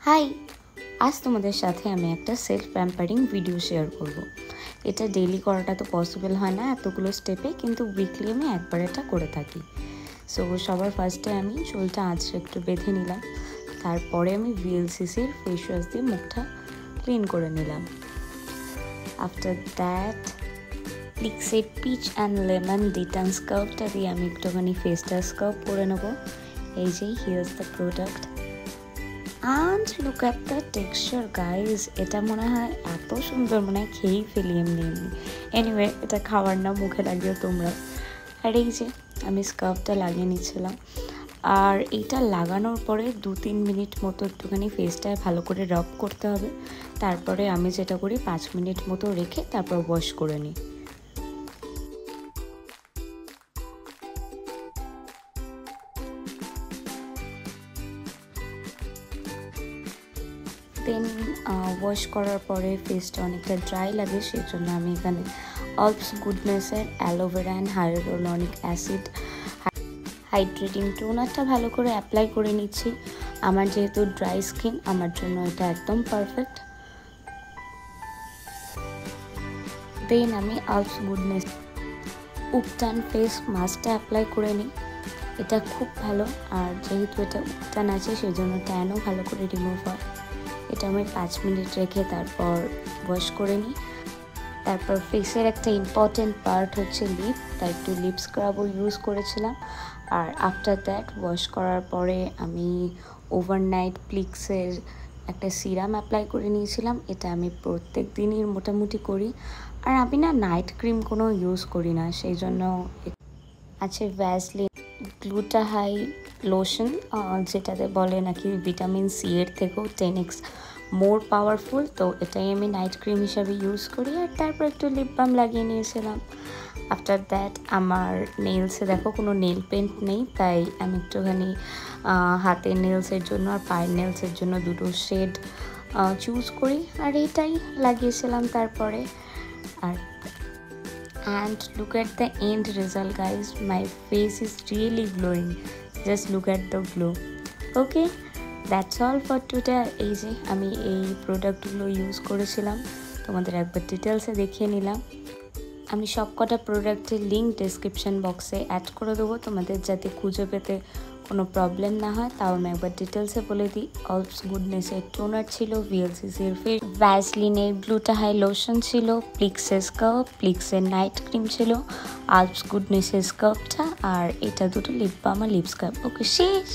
High, আজ তোমাদের সাথে আমি একটা সেলফ প্যাম্পারিং ভিডিও শেয়ার করব। এটা ডেইলি করাটা তো পসিবল হয় না এতগুলো স্টেপে, কিন্তু উইকলি আমি একবার এটা করে থাকি। সো সবার ফার্স্টে আমি চুলটা আঁচড়ে একটু বেঁধে নিলাম, তারপরে আমি ভিএলসিসির ফেস ওয়াশ দিয়ে মুখটা ক্লিন করে নিলাম। আফটার দ্যাট লিক্সের পিচ অ্যান্ড লেমন ডিটান স্কার্ফটা দিয়ে আমি একটুখানি ফেসটা স্কার্ফ করে নেবো। এই যে here's the product and look at the texture guys, এটা মনে হয় এত সুন্দর, মনে হয় খেয়েই ফেলি এমনি। এনিওয়ে, এটা খাওয়ার না, মুখে লাগিয়ে তোমরা। আর এই যে আমি স্কার্ফটা লাগিয়ে নিচ্ছিলাম, আর এইটা লাগানোর পরে 2-3 মিনিট মতো একটুখানি ফেসটায় ভালো করে রাব করতে হবে। তারপরে আমি যেটা করি 5 মিনিট মতো রেখে তারপর ওয়াশ করে নিই। দেন ওয়াশ করার পরে ফেসটা অনেকটা ড্রাই লাগে, সেই জন্য আমি এখানে অলপস গুডনেসের অ্যালোভেরা অ্যান্ড হাইয়ালুরনিক অ্যাসিড হাইড্রেটিং টোনারটা ভালো করে অ্যাপ্লাই করে নিচ্ছি। আমার যেহেতু ড্রাই স্কিন, আমার জন্য এটা একদম পারফেক্ট। দেন আমি অলপস গুডনেস উপটান ফেস মাস্কটা অ্যাপ্লাই করে নিই। এটা খুব ভালো, আর যেহেতু এটা উপটান আছে সেই জন্য ট্যানও ভালো করে রিমুভ হয়। এটা আমি 5 মিনিট রেখে তারপর ওয়াশ করে নিই। তারপর ফেসের একটা ইম্পর্টেন্ট পার্ট হচ্ছে লিপ, তাই একটু লিপ স্ক্রাবও ইউজ করেছিলাম। আর আফটার দ্যাট ওয়াশ করার পরে আমি ওভারনাইট প্লিক্সের একটা সিরাম অ্যাপ্লাই করে নিয়েছিলাম। এটা আমি প্রত্যেক দিনই মোটামুটি করি, আর আমি না নাইট ক্রিম কোনো ইউজ করি না, সেই জন্য আছে ভ্যাসলিন গ্লুটাহাই লোশন, যেটাতে বলে নাকি ভিটামিন সি এর থেকেও 10x মোর পাওয়ারফুল। তো এটাই আমি নাইট ক্রিম হিসাবে ইউজ করি। আর তারপর একটু লিপ বাম লাগিয়ে নিয়েছিলাম। আফটার দ্যাট আমার নেলসে দেখো কোনো নেল পেন্ট নেই, তাই আমি একটুখানি হাতের নেলসের জন্য আর পায়ের নেলসের জন্য দুটো শেড চুজ করি, আর এটাই লাগিয়েছিলাম তারপরে। আর and look at the end result guys, my face is really glowing, just look at the glow. Okay, that's all for today. এই যে আমি এই প্রোডাক্টগুলো ইউজ করেছিলাম, তোমাদের একবার ডিটেলসে দেখিয়ে নিলাম। আমি সব কটা প্রোডাক্টের লিঙ্ক ডেসক্রিপশন বক্সে অ্যাড করে দেবো, তোমাদের যাতে খুঁজে পেতে কোনো প্রবলেম না হয়। তাও আমি একবার ডিটেলসে বলে দিই। অলপস গুডনেসের টোনার ছিল, ভিএলসিসির ফেস, ভ্যাসলিনের গ্লুটাহাই লোশন ছিল, প্লিক্সের স্কার্ফ, প্লিক্সের নাইট ক্রিম ছিল, অলপস গুডনেসের স্কার্ফটা, আর এটা দুটো লিপ বাম আর লিপ স্কার্ফ। ওকে, শেষ।